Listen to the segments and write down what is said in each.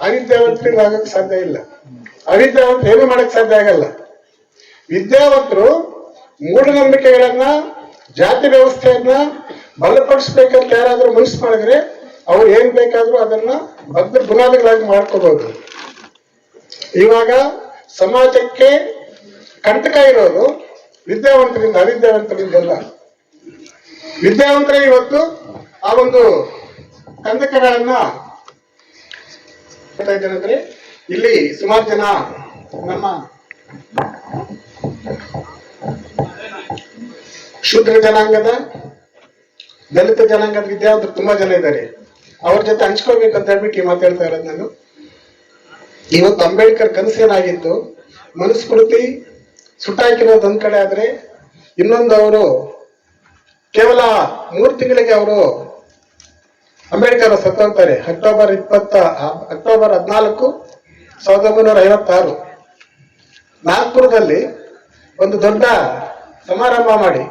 ಅವಿದ್ಯಾವಂತರಿಗೆ ಆಗಕ್ಕೆ ಸಾಧ್ಯ ಇಲ್ಲ. ಅವಿದ್ಯಾವಂತರು ಏನು ಮಾಡಕ್ ಸಾಧ್ಯ ಆಗಲ್ಲ. ವಿದ್ಯಾವಂತರು ಮೂಢನಂಬಿಕೆಗಳನ್ನ, ಜಾತಿ ವ್ಯವಸ್ಥೆಯನ್ನ ಬಲಪಡಿಸ್ಬೇಕಂತ ಯಾರಾದ್ರೂ ಮನಸ್ಸು ಮಾಡಿದ್ರೆ ಅವ್ರು ಏನ್ ಬೇಕಾದ್ರೂ ಅದನ್ನ ಭದ್ರ ಬುನಾದಿಗಳಾಗಿ ಮಾಡ್ಕೋಬಹುದು. ಇವಾಗ ಸಮಾಜಕ್ಕೆ ಕಂಟಕ ಇರೋದು ವಿದ್ಯಾವಂತರಿಂದ, ಅವಿದ್ಯಾವಂತರಿಂದಲ್ಲ. ವಿದ್ಯಾವಂತರೇ ಇವತ್ತು ಆ ಒಂದು ಕಂದಕಗಳನ್ನ ಇದ್ದೇನೆಂದ್ರೆ, ಇಲ್ಲಿ ಸುಮಾರು ಜನ ನಮ್ಮ ಶೂದ್ರ ಜನಾಂಗದ, ದಲಿತ ಜನಾಂಗದ ವಿದ್ಯಾವಂತರು ತುಂಬಾ ಜನ ಇದ್ದಾರೆ. ಅವ್ರ ಜೊತೆ ಹಂಚ್ಕೋಬೇಕಂತ ಹೇಳ್ಬಿಟ್ಟು ಈ ಮಾತಾಡ್ತಾ ಇರೋದು ನಾನು. ಇವತ್ತು ಅಂಬೇಡ್ಕರ್ ಕನಸೇನಾಗಿತ್ತು, ಮನುಸ್ಮೃತಿ ಸುಟ್ಟಾಕಿರೋದು ಒಂದ್ ಕಡೆ ಆದ್ರೆ, ಇನ್ನೊಂದು ಅವರು ಕೇವಲ 3 ತಿಂಗಳಿಗೆ ಅವರು ಅಂಬೇಡ್ಕರ್ ಸತ್ತೋಗ್ತಾರೆ. ಅಕ್ಟೋಬರ್ 14, 1956 ನಾಗ್ಪುರದಲ್ಲಿ ಒಂದು ದೊಡ್ಡ ಸಮಾರಂಭ ಮಾಡಿ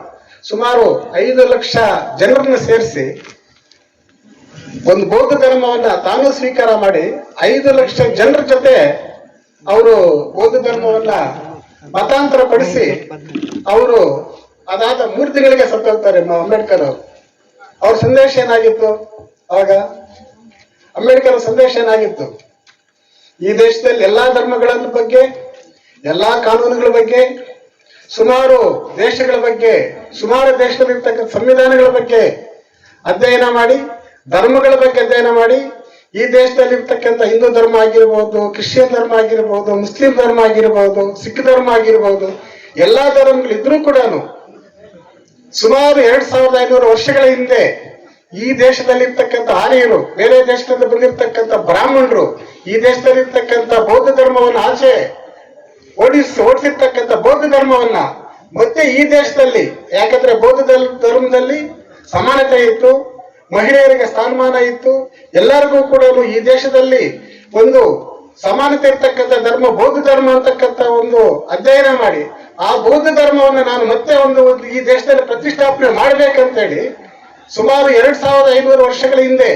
ಸುಮಾರು 5 ಲಕ್ಷ ಜನರನ್ನ ಸೇರಿಸಿ ಒಂದು ಬೌದ್ಧ ಧರ್ಮವನ್ನ ತಾನು ಸ್ವೀಕಾರ ಮಾಡಿ 5 ಲಕ್ಷ ಜನರ ಜೊತೆ ಅವರು ಬೌದ್ಧ ಧರ್ಮವನ್ನ ಮತಾಂತರ ಪಡಿಸಿ ಅವರು ಅದಾದ 3 ತಿಂಗಳಿಗೆ ಸತ್ತೋಗ್ತಾರೆ ಅಂಬೇಡ್ಕರ್ ಅವರು. ಅವ್ರ ಸಂದೇಶ ಏನಾಗಿತ್ತು ಅವಾಗ? ಅಂಬೇಡ್ಕರ್ ಸಂದೇಶ ಏನಾಗಿತ್ತು? ಈ ದೇಶದಲ್ಲಿ ಎಲ್ಲಾ ಧರ್ಮಗಳ ಬಗ್ಗೆ, ಎಲ್ಲಾ ಕಾನೂನುಗಳ ಬಗ್ಗೆ, ಸುಮಾರು ದೇಶಗಳ ಬಗ್ಗೆ, ಸುಮಾರು ದೇಶದಲ್ಲಿರ್ತಕ್ಕಂಥ ಸಂವಿಧಾನಗಳ ಬಗ್ಗೆ ಅಧ್ಯಯನ ಮಾಡಿ, ಧರ್ಮಗಳ ಬಗ್ಗೆ ಅಧ್ಯಯನ ಮಾಡಿ, ಈ ದೇಶದಲ್ಲಿರ್ತಕ್ಕಂಥ ಹಿಂದೂ ಧರ್ಮ ಆಗಿರ್ಬೋದು, ಕ್ರಿಶ್ಚಿಯನ್ ಧರ್ಮ ಆಗಿರ್ಬೋದು, ಮುಸ್ಲಿಂ ಧರ್ಮ ಆಗಿರ್ಬೋದು, ಸಿಖ್ ಧರ್ಮ ಆಗಿರ್ಬೋದು, ಎಲ್ಲಾ ಧರ್ಮಗಳಿದ್ರೂ ಕೂಡ ಸುಮಾರು 2500 ವರ್ಷಗಳ ಹಿಂದೆ ಈ ದೇಶದಲ್ಲಿರ್ತಕ್ಕಂಥ ಆರ್ಯರು, ಬೇರೆ ದೇಶದಿಂದ ಬಂದಿರತಕ್ಕಂಥ ಬ್ರಾಹ್ಮಣರು, ಈ ದೇಶದಲ್ಲಿರ್ತಕ್ಕಂಥ ಬೌದ್ಧ ಧರ್ಮವನ್ನು ಆಚೆ ಓಡಿಸಿರ್ತಕ್ಕಂಥ ಬೌದ್ಧ ಧರ್ಮವನ್ನ ಮತ್ತೆ ಈ ದೇಶದಲ್ಲಿ, ಯಾಕಂದ್ರೆ ಬೌದ್ಧ ಧರ್ಮದಲ್ಲಿ ಸಮಾನತೆ ಇತ್ತು, ಮಹಿಳೆಯರಿಗೆ ಸ್ಥಾನಮಾನ ಇತ್ತು, ಎಲ್ಲರಿಗೂ ಕೂಡ ಈ ದೇಶದಲ್ಲಿ ಒಂದು ಸಮಾನತೆ ಇರ್ತಕ್ಕಂಥ ಧರ್ಮ ಬೌದ್ಧ ಧರ್ಮ ಅಂತಕ್ಕಂಥ ಒಂದು ಅಧ್ಯಯನ ಮಾಡಿ, ಆ ಬೌದ್ಧ ಧರ್ಮವನ್ನು ನಾನು ಮತ್ತೆ ಒಂದು ಈ ದೇಶದಲ್ಲಿ ಪ್ರತಿಷ್ಠಾಪನೆ ಮಾಡ್ಬೇಕಂತೇಳಿ ಸುಮಾರು 2500 ವರ್ಷಗಳ ಹಿಂದೆ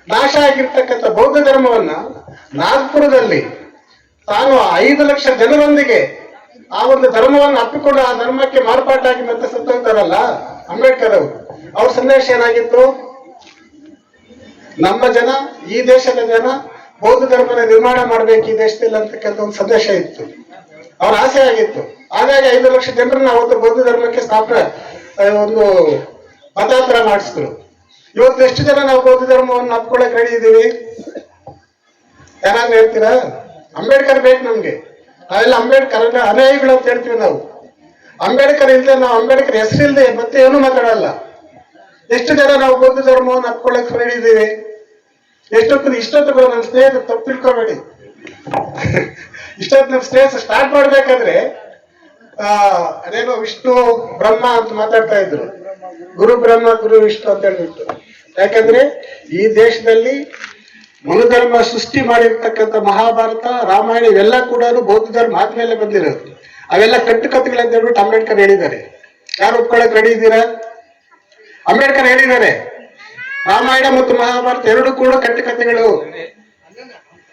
ನಾಶ ಆಗಿರ್ತಕ್ಕಂಥ ಬೌದ್ಧ ಧರ್ಮವನ್ನ ನಾಗ್ಪುರದಲ್ಲಿ ತಾನು 5 ಲಕ್ಷ ಜನರೊಂದಿಗೆ ಆ ಒಂದು ಧರ್ಮವನ್ನು ಅಪ್ಪಿಕೊಂಡು ಆ ಧರ್ಮಕ್ಕೆ ಮಾರ್ಪಾಟಾಗಿ ಮತ್ತೆ ಸತ್ತೋಗ್ತಾರಲ್ಲ ಅಂಬೇಡ್ಕರ್ ಅವರು. ಅವ್ರ ಸಂದೇಶ ಏನಾಗಿತ್ತು? ನಮ್ಮ ಜನ, ಈ ದೇಶದ ಜನ ಬೌದ್ಧ ಧರ್ಮನ ನಿರ್ಮಾಣ ಮಾಡ್ಬೇಕು ಈ ದೇಶದಲ್ಲಿ ಅಂತಕ್ಕಂಥ ಒಂದು ಸಂದೇಶ ಇತ್ತು, ಅವ್ರ ಆಸೆ ಆಗಿತ್ತು. ಹಾಗಾಗಿ 5 ಲಕ್ಷ ಜನರನ್ನ ಅವತ್ತು ಬೌದ್ಧ ಧರ್ಮಕ್ಕೆ ಸ್ಥಾಪನೆ ಒಂದು ಮತಾಂತರ ಮಾಡಿಸಿದ್ರು. ಇವತ್ತು ಎಷ್ಟು ಜನ ನಾವು ಬೌದ್ಧ ಧರ್ಮವನ್ನು ಅಪ್ಕೊಳ್ಳಕ್ ರೆಡಿ ಇದ್ದೀವಿ? ಯಾರಾದ್ರೂ ಹೇಳ್ತೀರಾ? ಅಂಬೇಡ್ಕರ್ ಬೇಕು ನಮ್ಗೆ, ನಾವೆಲ್ಲ ಅಂಬೇಡ್ಕರ್ ಅನುಯಾಯಿಗಳು ಅಂತ ಹೇಳ್ತೀವಿ ನಾವು. ಅಂಬೇಡ್ಕರ್ ಇಲ್ಲದೆ, ನಾವು ಅಂಬೇಡ್ಕರ್ ಹೆಸರಿಲ್ಲದೆ ಮತ್ತೆ ಏನು ಮಾತಾಡಲ್ಲ. ಎಷ್ಟು ಜನ ನಾವು ಬೌದ್ಧ ಧರ್ಮವನ್ನು ಅಪ್ಕೊಳ್ಳಕ್ ರೆಡಿ ಇದ್ದೀವಿ? ಇಷ್ಟೊತ್ತು ನಮ್ಮ ಸ್ನೇಹಿತರು ತಪ್ಪು ತಿಳ್ಕೊಬೇಡಿ. ಇಷ್ಟೊತ್ತು ನಮ್ಮ ಸ್ನೇಹಿತರು ಸ್ಟಾರ್ಟ್ ಮಾಡ್ಬೇಕಾದ್ರೆ ಅದೇನೋ ವಿಷ್ಣು ಬ್ರಹ್ಮ ಅಂತ ಮಾತಾಡ್ತಾ ಇದ್ರು, ಗುರು ಬ್ರಹ್ಮ ಗುರು ವಿಷ್ಣು ಅಂತ ಹೇಳ್ಬಿಟ್ಟು. ಯಾಕಂದ್ರೆ ಈ ದೇಶದಲ್ಲಿ ಮನುಧರ್ಮ ಸೃಷ್ಟಿ ಮಾಡಿರ್ತಕ್ಕಂಥ ಮಹಾಭಾರತ, ರಾಮಾಯಣ ಇವೆಲ್ಲ ಕೂಡ ಬೌದ್ಧ ಧರ್ಮ ಆದ್ಮೇಲೆ ಬಂದಿರೋದು. ಅವೆಲ್ಲ ಕಟ್ಟುಕತೆಗಳಂತ ಹೇಳ್ಬಿಟ್ಟು ಅಂಬೇಡ್ಕರ್ ಹೇಳಿದ್ದಾರೆ. ಯಾರು ಒಪ್ಕೊಳಕ್ ರೆಡಿ ಇದ್ದೀರಾ? ಅಂಬೇಡ್ಕರ್ ಹೇಳಿದ್ದಾರೆ ರಾಮಾಯಣ ಮತ್ತು ಮಹಾಭಾರತ ಎರಡು ಕೂಡ ಕಟ್ಟುಕತೆಗಳು.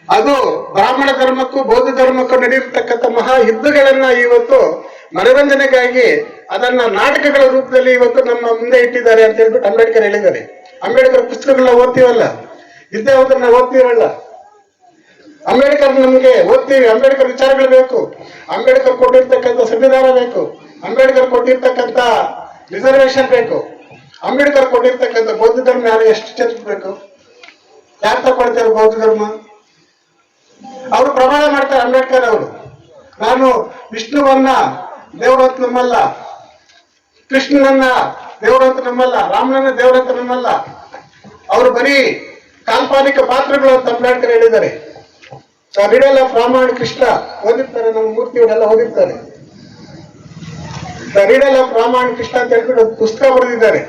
ಅದು ಬ್ರಾಹ್ಮಣ ಧರ್ಮಕ್ಕೂ ಬೌದ್ಧ ಧರ್ಮಕ್ಕೂ ನಡೆಯಿರ್ತಕ್ಕಂಥ ಮಹಾ ಯುದ್ಧಗಳನ್ನ ಇವತ್ತು ಮನರಂಜನೆಗಾಗಿ ಅದನ್ನ ನಾಟಕಗಳ ರೂಪದಲ್ಲಿ ಇವತ್ತು ನಮ್ಮ ಮುಂದೆ ಇಟ್ಟಿದ್ದಾರೆ ಅಂತ ಹೇಳ್ಬಿಟ್ಟು ಅಂಬೇಡ್ಕರ್ ಹೇಳಿದ್ದಾರೆ. ಅಂಬೇಡ್ಕರ್ ಪುಸ್ತಕಗಳನ್ನ ಓದ್ತೀವಲ್ಲ, ವಿದ್ಯಾವಂತರನ್ನ ಓದ್ತೀವಲ್ಲ, ಅಂಬೇಡ್ಕರ್ ನಮ್ಗೆ ಓದ್ತೀವಿ. ಅಂಬೇಡ್ಕರ್ ವಿಚಾರಗಳು ಬೇಕು, ಅಂಬೇಡ್ಕರ್ ಕೊಟ್ಟಿರ್ತಕ್ಕಂಥ ಸಂವಿಧಾನ ಬೇಕು, ಅಂಬೇಡ್ಕರ್ ಕೊಟ್ಟಿರ್ತಕ್ಕಂಥ ರಿಸರ್ವೇಶನ್ ಬೇಕು, ಅಂಬೇಡ್ಕರ್ ಕೊಟ್ಟಿರ್ತಕ್ಕಂಥ ಬೌದ್ಧ ಧರ್ಮ ಯಾರು ಎಷ್ಟು ಚರ್ಚಿಸ್ಬೇಕು? ಯಾರು ತಗೊಳ್ತಾರೆ ಬೌದ್ಧ ಧರ್ಮ? ಅವರು ಪ್ರಮಾಣ ಮಾಡ್ತಾರೆ ಅಂಬೇಡ್ಕರ್ ಅವರು, ನಾನು ವಿಷ್ಣುವನ್ನ ದೇವರಂತ ನಮ್ಮಲ್ಲ, ಕೃಷ್ಣನನ್ನ ದೇವರಂತ ನಮ್ಮಲ್ಲ, ರಾಮನನ್ನ ದೇವರಂತ ನಮ್ಮಲ್ಲ, ಅವರು ಬರೀ ಕಾಲ್ಪನಿಕ ಪಾತ್ರಗಳು ಅಂತ ಅಂಬೇಡ್ಕರ್ ಹೇಳಿದ್ದಾರೆ. Riddle of Rama and Krishna ಓದಿರ್ತಾರೆ, ನಮ್ಮ ಮೂರ್ತಿಯವರೆಲ್ಲ ಓದಿರ್ತಾರೆ. Riddle of Rama and Krishna ಅಂತ ಹೇಳ್ಬಿಟ್ಟು ಒಂದು ಪುಸ್ತಕ ಬರೆದಿದ್ದಾರೆ.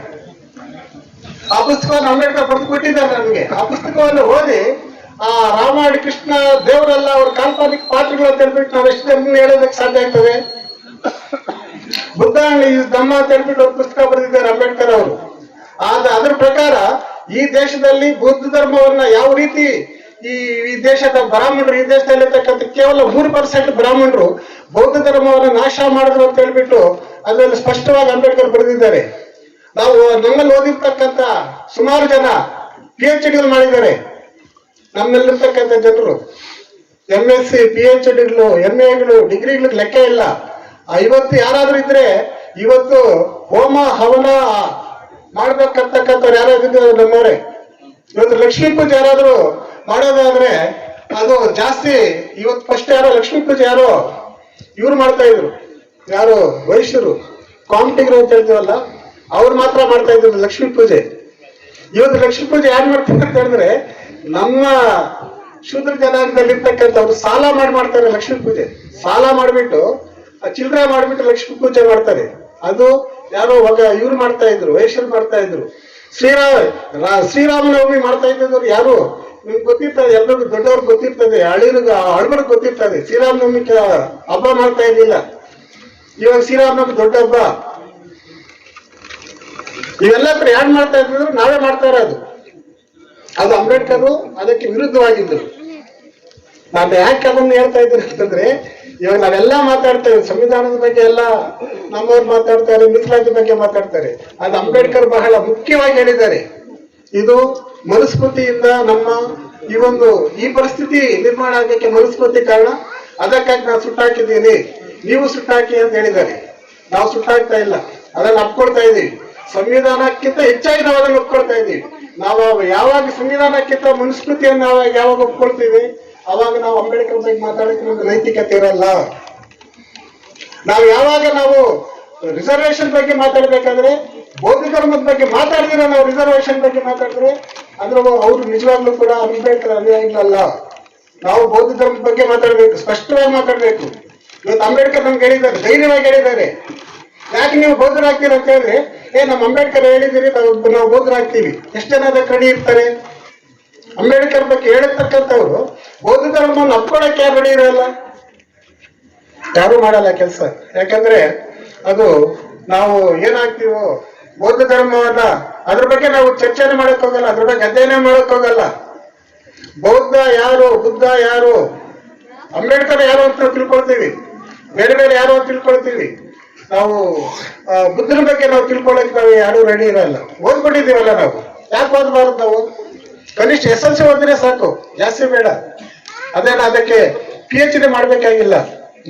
ಆ ಪುಸ್ತಕವನ್ನು ಅಂಬೇಡ್ಕರ್ ಬರೆದು ಕೊಟ್ಟಿದ್ದಾರೆ ನಮಗೆ. ಆ ಪುಸ್ತಕವನ್ನು ಓದಿ ಆ ರಾಮ ಅಂಡ್ ಕೃಷ್ಣ ದೇವರೆಲ್ಲ ಅವ್ರ ಕಾಲ್ಪನಿಕ ಪಾತ್ರಗಳು ಅಂತ ಹೇಳ್ಬಿಟ್ಟು ನಾವು ಎಷ್ಟು ಜನ ಹೇಳೋದಕ್ಕೆ ಸಾಧ್ಯ ಆಗ್ತದೆ? ಬುದ್ಧ ಧಮ್ಮ ಅಂತ ಹೇಳ್ಬಿಟ್ಟು ಒಂದು ಪುಸ್ತಕ ಬರೆದಿದ್ದಾರೆ ಅಂಬೇಡ್ಕರ್ ಅವರು. ಅದ್ರ ಪ್ರಕಾರ ಈ ದೇಶದಲ್ಲಿ ಬೌದ್ಧ ಧರ್ಮವನ್ನ ಯಾವ ರೀತಿ ಈ ದೇಶದ ಬ್ರಾಹ್ಮಣರು, ಈ ದೇಶದಲ್ಲಿರ್ತಕ್ಕಂಥ ಕೇವಲ 3% ಬ್ರಾಹ್ಮಣರು ಬೌದ್ಧ ಧರ್ಮವನ್ನು ನಾಶ ಮಾಡಿದ್ರು ಅಂತ ಹೇಳ್ಬಿಟ್ಟು ಅದರಲ್ಲಿ ಸ್ಪಷ್ಟವಾಗಿ ಅಂಬೇಡ್ಕರ್ ಬರೆದಿದ್ದಾರೆ. ನಾವು ನಮ್ಮಲ್ಲಿ ಓದಿರ್ತಕ್ಕಂಥ ಸುಮಾರು ಜನ PhD ಮಾಡಿದ್ದಾರೆ. ನಮ್ಮಲ್ಲಿರ್ತಕ್ಕಂಥ ಜನರು MSc, PhDಗಳು, MAಗಳು, ಡಿಗ್ರಿಗಳಿಗೆ ಲೆಕ್ಕ ಇಲ್ಲ. ಇವತ್ತು ಯಾರಾದ್ರೂ ಇದ್ರೆ ಇವತ್ತು ಹೋಮ ಹವನ ಮಾಡ್ಬೇಕಂತಕ್ಕಂಥವ್ರು ಯಾರಾದ್ರೂ ನಮ್ಮವರೇ. ಇವತ್ತು ಲಕ್ಷ್ಮೀ ಪೂಜೆ ಯಾರಾದ್ರೂ ಮಾಡೋದಾದ್ರೆ ಅದು ಜಾಸ್ತಿ. ಇವತ್ತು ಫಸ್ಟ್ ಯಾರೋ ಲಕ್ಷ್ಮೀ ಪೂಜೆ ಯಾರೋ ಇವ್ರು ಮಾಡ್ತಾ ಇದ್ರು, ಯಾರು ವೈಶ್ಯರು, ಕಾಂಟಿಗರು ಅಂತ ಹೇಳ್ತೀವಲ್ಲ, ಅವ್ರು ಮಾತ್ರ ಮಾಡ್ತಾ ಇದ್ರು ಲಕ್ಷ್ಮೀ ಪೂಜೆ. ಇವತ್ತು ಲಕ್ಷ್ಮೀ ಪೂಜೆ ಯಾರು ಮಾಡ್ತಾರೆ ಅಂತ ಹೇಳಿದ್ರೆ ನಮ್ಮ ಶೂದ್ರ ಜನಾಂಗದಲ್ಲಿ ಇರ್ತಕ್ಕಂಥವ್ರು ಸಾಲ ಮಾಡ್ತಾರೆ ಲಕ್ಷ್ಮೀ ಪೂಜೆ. ಸಾಲ ಮಾಡ್ಬಿಟ್ಟು ಚಿಲ್ಲರೆ ಮಾಡ್ಬಿಟ್ಟು ಲಕ್ಷ್ಮೀ ಪೂಜೆ ಮಾಡ್ತಾರೆ. ಅದು ಯಾರೋ ಇವ್ರು ಮಾಡ್ತಾ ಇದ್ರು, ವೈಶ್ಯರು ಮಾಡ್ತಾ ಇದ್ರು. ಶ್ರೀರಾಮನವಮಿ ಮಾಡ್ತಾ ಇದ್ದವ್ರು ಯಾರು ನಿಮ್ಗೆ ಗೊತ್ತಿರ್ತದೆ, ಎಲ್ರಿಗೂ ದೊಡ್ಡವ್ರಿಗೆ ಗೊತ್ತಿರ್ತದೆ, ಹಳಬರಿಗೆ ಗೊತ್ತಿರ್ತದೆ. ಶ್ರೀರಾಮನವಮಿ ಹಬ್ಬ ಮಾಡ್ತಾ ಇದ್ದಿಲ್ಲ. ಇವಾಗ ಶ್ರೀರಾಮನವಮಿ ದೊಡ್ಡ ಹಬ್ಬ. ಇವೆಲ್ಲ ಕಡೆ ಯಾರು ಮಾಡ್ತಾ ಇದ್ರು, ನಾವೇ ಮಾಡ್ತಾ ಇರೋದು. ಅದು ಅಂಬೇಡ್ಕರ್ ಅದಕ್ಕೆ ವಿರುದ್ಧವಾಗಿದ್ದರು. ನಾನು ಯಾಕೆ ಅದನ್ನು ಹೇಳ್ತಾ ಇದ್ದೀನಿ ಅಂತಂದ್ರೆ, ಇವಾಗ ನಾವೆಲ್ಲ ಮಾತಾಡ್ತಾ ಇದ್ದೀವಿ ಸಂವಿಧಾನದ ಬಗ್ಗೆ, ಎಲ್ಲ ನಮ್ಮವ್ರು ಮಾತಾಡ್ತಾರೆ, ಮೀಸಲಾತಿ ಬಗ್ಗೆ ಮಾತಾಡ್ತಾರೆ. ಅದು ಅಂಬೇಡ್ಕರ್ ಬಹಳ ಮುಖ್ಯವಾಗಿ ಹೇಳಿದ್ದಾರೆ. ಇದು ಮನುಸ್ಮೃತಿಯಿಂದ ನಮ್ಮ ಈ ಪರಿಸ್ಥಿತಿ ನಿರ್ಮಾಣ ಆಗಕ್ಕೆ ಮನುಸ್ಮೃತಿ ಕಾರಣ. ಅದಕ್ಕಾಗಿ ನಾನು ಸುಟ್ಟಾಕಿದ್ದೀನಿ, ನೀವು ಸುಟ್ಟಾಕಿ ಅಂತ ಹೇಳಿದ್ದಾರೆ. ನಾವು ಸುಟ್ಟಾಕ್ತಾ ಇಲ್ಲ, ಅದನ್ನ ಒಪ್ಕೊಳ್ತಾ ಇದ್ದೀವಿ. ಸಂವಿಧಾನಕ್ಕಿಂತ ಹೆಚ್ಚಾಗಿ ನಾವು ಅದನ್ನು ಒಪ್ಕೊಳ್ತಾ ಇದ್ದೀವಿ. ನಾವು ಯಾವಾಗ ಸಂವಿಧಾನಕ್ಕಿಂತ ಮನುಸ್ಮೃತಿಯನ್ನು ನಾವು ಯಾವಾಗ ಒಪ್ಕೊಳ್ತೀವಿ, ಅವಾಗ ನಾವು ಅಂಬೇಡ್ಕರ್ ಬಗ್ಗೆ ಮಾತಾಡಕ್ಕೆ ನಮ್ಗೆ ನೈತಿಕತೆ ಇರಲ್ಲ. ನಾವು ರಿಸರ್ವೇಶನ್ ಬಗ್ಗೆ ಮಾತಾಡ್ಬೇಕಾದ್ರೆ, ಬೌದ್ಧ ಧರ್ಮದ ಬಗ್ಗೆ ಮಾತಾಡಿದ್ರೆ, ನಾವು ರಿಸರ್ವೇಶನ್ ಬಗ್ಗೆ ಮಾತಾಡಿದ್ರೆ ಅಂದ್ರೆ ಅವ್ರು ನಿಜವಾಗ್ಲೂ ಕೂಡ ಅಂಬೇಡ್ಕರ್ ಅನುಯಾಯಿಗಳಲ್ಲ. ನಾವು ಬೌದ್ಧ ಧರ್ಮದ ಬಗ್ಗೆ ಮಾತಾಡ್ಬೇಕು, ಸ್ಪಷ್ಟವಾಗಿ ಮಾತಾಡ್ಬೇಕು. ಇವತ್ತು ಅಂಬೇಡ್ಕರ್ ನಮ್ಗೆ ಹೇಳಿದ್ದಾರೆ, ಧೈರ್ಯವಾಗಿ ಹೇಳಿದ್ದಾರೆ. ಯಾಕೆ ನೀವು ಬೌದ್ಧರಾಗ್ತೀರ ಅಂತ ಹೇಳಿದ್ರೆ, ನಮ್ಮ ಅಂಬೇಡ್ಕರ್ ಹೇಳಿದಿರಿ, ನಾವು ಬೌದ್ಧರಾಗ್ತೀವಿ. ಎಷ್ಟು ಜನ ಅದಕ್ಕೆ ರೆಡಿ ಇರ್ತಾರೆ? ಅಂಬೇಡ್ಕರ್ ಬಗ್ಗೆ ಹೇಳಿರ್ತಕ್ಕಂಥವ್ರು ಬೌದ್ಧ ಧರ್ಮವನ್ನು ಅಪ್ಕೊಳ್ಳಕ್ಕೆ ಯಾರು ರೆಡಿ ಇರಲ್ಲ, ಯಾರು ಮಾಡಲ್ಲ ಕೆಲಸ. ಯಾಕಂದ್ರೆ ಅದು ನಾವು ಏನಾಗ್ತೀವೋ ಬೌದ್ಧ ಧರ್ಮವನ್ನ ಅದ್ರ ಬಗ್ಗೆ ನಾವು ಚರ್ಚೆನೆ ಮಾಡಕ್ ಹೋಗಲ್ಲ, ಅದ್ರ ಬಗ್ಗೆ ಅಧ್ಯಯನ ಮಾಡಕ್ ಹೋಗಲ್ಲ. ಬೌದ್ಧ ಯಾರು, ಬುದ್ಧ ಯಾರು, ಅಂಬೇಡ್ಕರ್ ಯಾರು ಅಂತ ತಿಳ್ಕೊಳ್ತೀವಿ, ಬೇರೆ ಬೇರೆ ಯಾರು ಅಂತ ತಿಳ್ಕೊಳ್ತೀವಿ. ನಾವು ಬುದ್ಧನ ಬಗ್ಗೆ ನಾವು ತಿಳ್ಕೊಳ್ಳೋಕೆ ನಾವು ಯಾರು ರೆಡಿ ಇರಲ್ಲ. ಓದ್ಕೊಂಡಿದ್ದೀವಲ್ಲ ನಾವು, ಯಾಕೆ ಓದಬಾರದು? ನಾವು ಕನಿಷ್ಠ SLC ಓದಿದ್ರೆ ಸಾಕು, ಜಾಸ್ತಿ ಬೇಡ. ಅದೇನ ಅದಕ್ಕೆ PhD ಮಾಡ್ಬೇಕಾಗಿಲ್ಲ.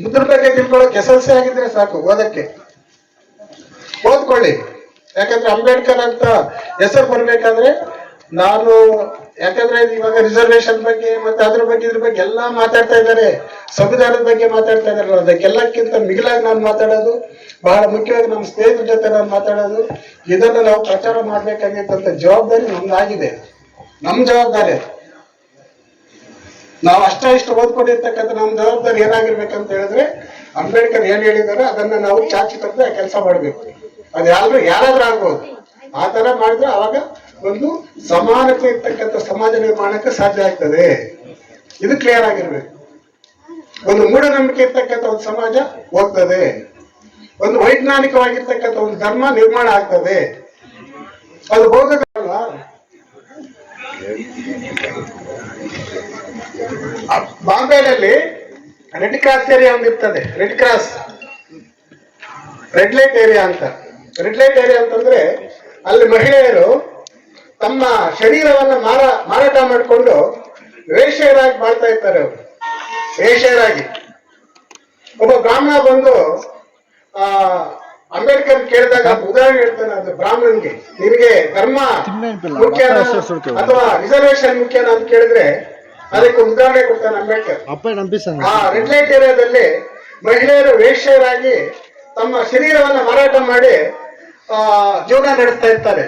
ಬುದ್ಧನ ಬಗ್ಗೆ ತಿಳ್ಕೊಳ್ಳೋಕೆ SLC ಆಗಿದ್ರೆ ಸಾಕು, ಓದಕ್ಕೆ ಓದ್ಕೊಳ್ಳಿ. ಯಾಕಂದ್ರೆ ಅಂಬೇಡ್ಕರ್ ಅಂತ ಹೆಸರು ಬರ್ಬೇಕಾದ್ರೆ ಯಾಕಂದ್ರೆ ಇವಾಗ ರಿಸರ್ವೇಶನ್ ಬಗ್ಗೆ ಮತ್ತೆ ಅದ್ರ ಬಗ್ಗೆ ಇದ್ರ ಬಗ್ಗೆ ಎಲ್ಲಾ ಮಾತಾಡ್ತಾ ಇದ್ದಾರೆ, ಸಂವಿಧಾನದ ಬಗ್ಗೆ ಮಾತಾಡ್ತಾ ಇದಾರಲ್ಲ, ಅದಕ್ಕೆಲ್ಲಕ್ಕಿಂತ ಮಿಗಿಲಾಗಿ ನಾನು ಮಾತಾಡೋದು, ಬಹಳ ಮುಖ್ಯವಾಗಿ ನಮ್ಮ ಸ್ನೇಹಿತರ ಜೊತೆ ನಾನು ಮಾತಾಡೋದು, ಇದನ್ನ ನಾವು ಪ್ರಚಾರ ಮಾಡ್ಬೇಕಾಗಿತ್ತಂತ ಜವಾಬ್ದಾರಿ ನಮ್ದಾಗಿದೆ. ನಮ್ ಜವಾಬ್ದಾರಿ ನಾವು ಇಷ್ಟು ಓದ್ಕೊಂಡಿರ್ತಕ್ಕಂಥ ನಮ್ಮ ಜವಾಬ್ದಾರಿ ಏನಾಗಿರ್ಬೇಕಂತ ಹೇಳಿದ್ರೆ, ಅಂಬೇಡ್ಕರ್ ಏನ್ ಹೇಳಿದಾರೆ ಅದನ್ನ ನಾವು ಚಾಚಿ ತಪ್ಪದೆ ಕೆಲಸ ಮಾಡ್ಬೇಕು. ಅದು ಯಾರಾದ್ರೂ ಆಗ್ಬೋದು. ಆ ತರ ಮಾಡಿದ್ರೆ ಅವಾಗ ಒಂದು ಸಮಾನತೆ ಇರ್ತಕ್ಕಂಥ ಸಮಾಜ ನಿರ್ಮಾಣಕ್ಕೆ ಸಾಧ್ಯ ಆಗ್ತದೆ. ಇದು ಕ್ಲಿಯರ್ ಆಗಿರ್ಬೇಕು. ಒಂದು ಮೂಢನಂಬಿಕೆ ಇರ್ತಕ್ಕಂಥ ಒಂದು ಸಮಾಜ ಹೋಗ್ತದೆ, ಒಂದು ವೈಜ್ಞಾನಿಕವಾಗಿರ್ತಕ್ಕಂಥ ಒಂದು ಧರ್ಮ ನಿರ್ಮಾಣ ಆಗ್ತದೆ. ಅದು ಬೌದ್ಧ ಧರ್ಮ. ಬಾಂಬೆನಲ್ಲಿ ರೆಡ್ ಕ್ರಾಸ್ ಏರಿಯಾ ಒಂದು ಇರ್ತದೆ. ರೆಡ್ ಲೈಟ್ ಏರಿಯಾ ಅಂತ. ರೆಡ್ ಲೈಟ್ ಏರಿಯಾ ಅಂತಂದ್ರೆ ಅಲ್ಲಿ ಮಹಿಳೆಯರು ತಮ್ಮ ಶರೀರವನ್ನ ಮಾರಾಟ ಮಾಡಿಕೊಂಡು ವೇಶ್ಯರಾಗಿ ಮಾಡ್ತಾ ಇರ್ತಾರೆ. ಅವರು ವೇಶ್ಯರಾಗಿ. ಒಬ್ಬ ಬ್ರಾಹ್ಮಣ ಬಂದು ಅಂಬೇಡ್ಕರ್ ಕೇಳಿದಾಗ ಉದಾಹರಣೆ ಹೇಳ್ತಾನೆ, ಅದು ಬ್ರಾಹ್ಮಣನ್ಗೆ, ನಿನಗೆ ಧರ್ಮ ಮುಖ್ಯನ ಅಥವಾ ರಿಸರ್ವೇಶನ್ ಮುಖ್ಯನ ಅಂತ ಕೇಳಿದ್ರೆ ಅದಕ್ಕೆ ಉದಾಹರಣೆ ಕೊಡ್ತಾನೆ ಅಂಬೇಡ್ಕರ್. ಆ ರೆಡ್ ಲೈಟ್ ಏರಿಯಾದಲ್ಲಿ ಮಹಿಳೆಯರು ವೇಶ್ಯರಾಗಿ ತಮ್ಮ ಶರೀರವನ್ನ ಮಾರಾಟ ಮಾಡಿ ಜೀವನ ನಡೆಸ್ತಾ ಇರ್ತಾರೆ.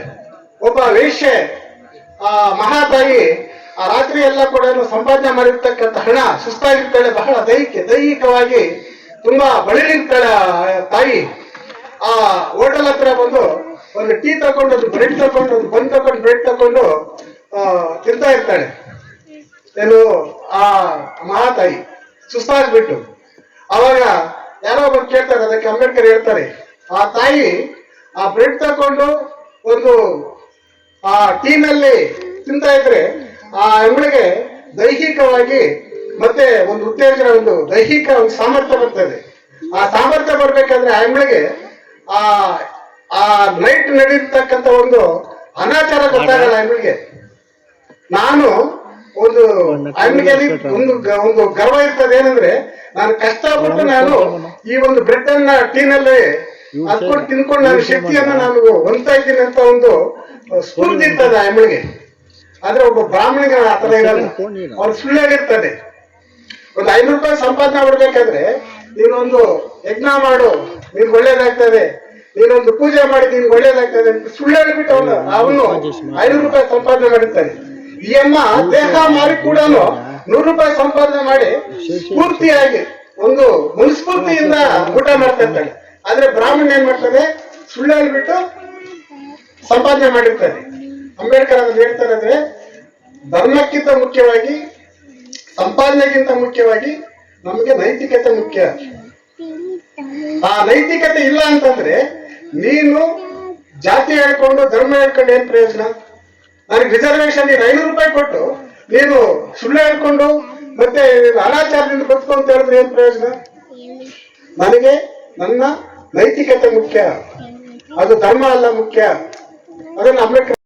ಒಬ್ಬ ವೇಶ್ಯೆ ಮಹಾತಾಯಿ ಆ ರಾತ್ರಿ ಎಲ್ಲ ಕೂಡ ಸಂಪಾದನೆ ಮಾಡಿರ್ತಕ್ಕಂಥ ಹಣ ಸುಸ್ತಾಗಿರ್ತಾಳೆ, ಬಹಳ ದೈಹಿಕವಾಗಿ ತುಂಬಾ ಬಳಲಿರ್ತಾಳೆ ತಾಯಿ. ಆ ಹೋಟೆಲ್ ಹತ್ರ ಬಂದು ಒಂದು ಟೀ ತಗೊಂಡು, ಒಂದು ಬ್ರೆಡ್ ತಗೊಂಡು, ಒಂದು ಬನ್ ತಗೊಂಡು, ಬ್ರೆಡ್ ತಗೊಂಡು ತಿಂತಾ ಇರ್ತಾಳೆ. ಏನು ಆ ಮಹಾತಾಯಿ ಸುಸ್ತಾಗ್ಬಿಟ್ಟು. ಅವಾಗ ಯಾರೋ ಒಬ್ಬರು ಕೇಳ್ತಾರೆ, ಅದಕ್ಕೆ ಅಂಬೇಡ್ಕರ್ ಹೇಳ್ತಾರೆ, ಆ ತಾಯಿ ಆ ಬ್ರೆಡ್ ತಗೊಂಡು ಒಂದು ಆ ಟೀನಲ್ಲಿ ತಿಂತಾ ಇದ್ರೆ ಆ ಅವಳಿಗೆ ದೈಹಿಕವಾಗಿ ಮತ್ತೆ ಒಂದು ಉತ್ತೇಜನ, ಒಂದು ದೈಹಿಕ ಒಂದು ಸಾಮರ್ಥ್ಯ ಬರ್ತದೆ. ಆ ಸಾಮರ್ಥ್ಯ ಬರ್ಬೇಕಾದ್ರೆ ಆಯಮ್ಮಳಿಗೆ ಆ ಆ ನೈಟ್ ನಡೀತಕ್ಕಂಥ ಒಂದು ಅನಾಚಾರ ಗೊತ್ತಾಗಲ್ಲ ಆಯಮ್ಮಳಿಗೆ. ನಾನು ಒಂದು ಆಯಮ್ಮಳಿಗೆ ಒಂದು ಗರ್ವ ಇರ್ತದೆ ಏನಂದ್ರೆ, ನಾನು ಕಷ್ಟಪಟ್ಟು ನಾನು ಈ ಒಂದು ಬ್ರೆಡ್ ಅನ್ನ ಟೀನಲ್ಲಿ ಹಾಕೊಂಡು ತಿನ್ಕೊಂಡು ನಾನು ಶಕ್ತಿಯನ್ನ ನಾನು ಹೊಂದ್ತಾ ಇದ್ದೀನಿ ಅಂತ ಒಂದು ಸ್ಫೂರ್ತಿ ಇರ್ತದೆ ಆಯಮ್ಮಳಿಗೆ. ಆದ್ರೆ ಒಬ್ಬ ಬ್ರಾಹ್ಮಣಿಗೆ ಆತರ ಇರಲ್ಲ, ಅವ್ರು ಸುಳ್ಳಾಗಿರ್ತಾರೆ. ಒಂದು 500 ರೂಪಾಯಿ ಸಂಪಾದನೆ ಮಾಡ್ಬೇಕಾದ್ರೆ ನೀನೊಂದು ಯಜ್ಞ ಮಾಡು ನಿನ್ಗೆ ಒಳ್ಳೇದಾಗ್ತದೆ, ನೀನೊಂದು ಪೂಜೆ ಮಾಡಿ ನಿನ್ಗೆ ಒಳ್ಳೇದಾಗ್ತದೆ ಅಂತ ಸುಳ್ಳು ಹೇಳ್ಬಿಟ್ಟು ಅವನು 500 ರೂಪಾಯಿ ಸಂಪಾದನೆ ಮಾಡಿರ್ತಾನೆ. ಈ ಅಮ್ಮ ದೇಹ ಮಾರಿ ಕೂಡ 100 ರೂಪಾಯಿ ಸಂಪಾದನೆ ಮಾಡಿ ಸ್ಫೂರ್ತಿಯಾಗಿ ಒಂದು ಮನಸ್ಫೂರ್ತಿಯಿಂದ ಊಟ ಮಾಡ್ತಾ ಇರ್ತಾಳೆ. ಆದ್ರೆ ಬ್ರಾಹ್ಮಣ ಏನ್ ಮಾಡ್ತಾನೆ, ಸುಳ್ಳು ಹೇಳ್ಬಿಟ್ಟು ಸಂಪಾದನೆ ಮಾಡಿರ್ತಾನೆ. ಅಂಬೇಡ್ಕರ್ ಅದನ್ನು ಹೇಳ್ತಾರೆ ಅಂದ್ರೆ, ಧರ್ಮಕ್ಕಿಂತ ಮುಖ್ಯವಾಗಿ, ಸಂಪಾದನೆಗಿಂತ ಮುಖ್ಯವಾಗಿ ನಮಗೆ ನೈತಿಕತೆ ಮುಖ್ಯ. ಆ ನೈತಿಕತೆ ಇಲ್ಲ ಅಂತಂದ್ರೆ ನೀನು ಜಾತಿ ಹೇಳ್ಕೊಂಡು ಧರ್ಮ ಹೇಳ್ಕೊಂಡು ಏನ್ ಪ್ರಯೋಜನ? ನನಗೆ ರಿಸರ್ವೇಶನ್ ನೀನು 500 ರೂಪಾಯಿ ಕೊಟ್ಟು ನೀನು ಸುಳ್ಳು ಹೇಳ್ಕೊಂಡು ಮತ್ತೆ ಅನಾಚಾರದಿಂದ ಬದುಕು ಅಂತ ಹೇಳಿದ್ರೆ ಏನ್ ಪ್ರಯೋಜನ? ನನಗೆ ನನ್ನ ನೈತಿಕತೆ ಮುಖ್ಯ, ಅದು ಧರ್ಮ ಅಲ್ಲ ಮುಖ್ಯ. ಅದನ್ನ ಅಂಬೇಡ್ಕರ್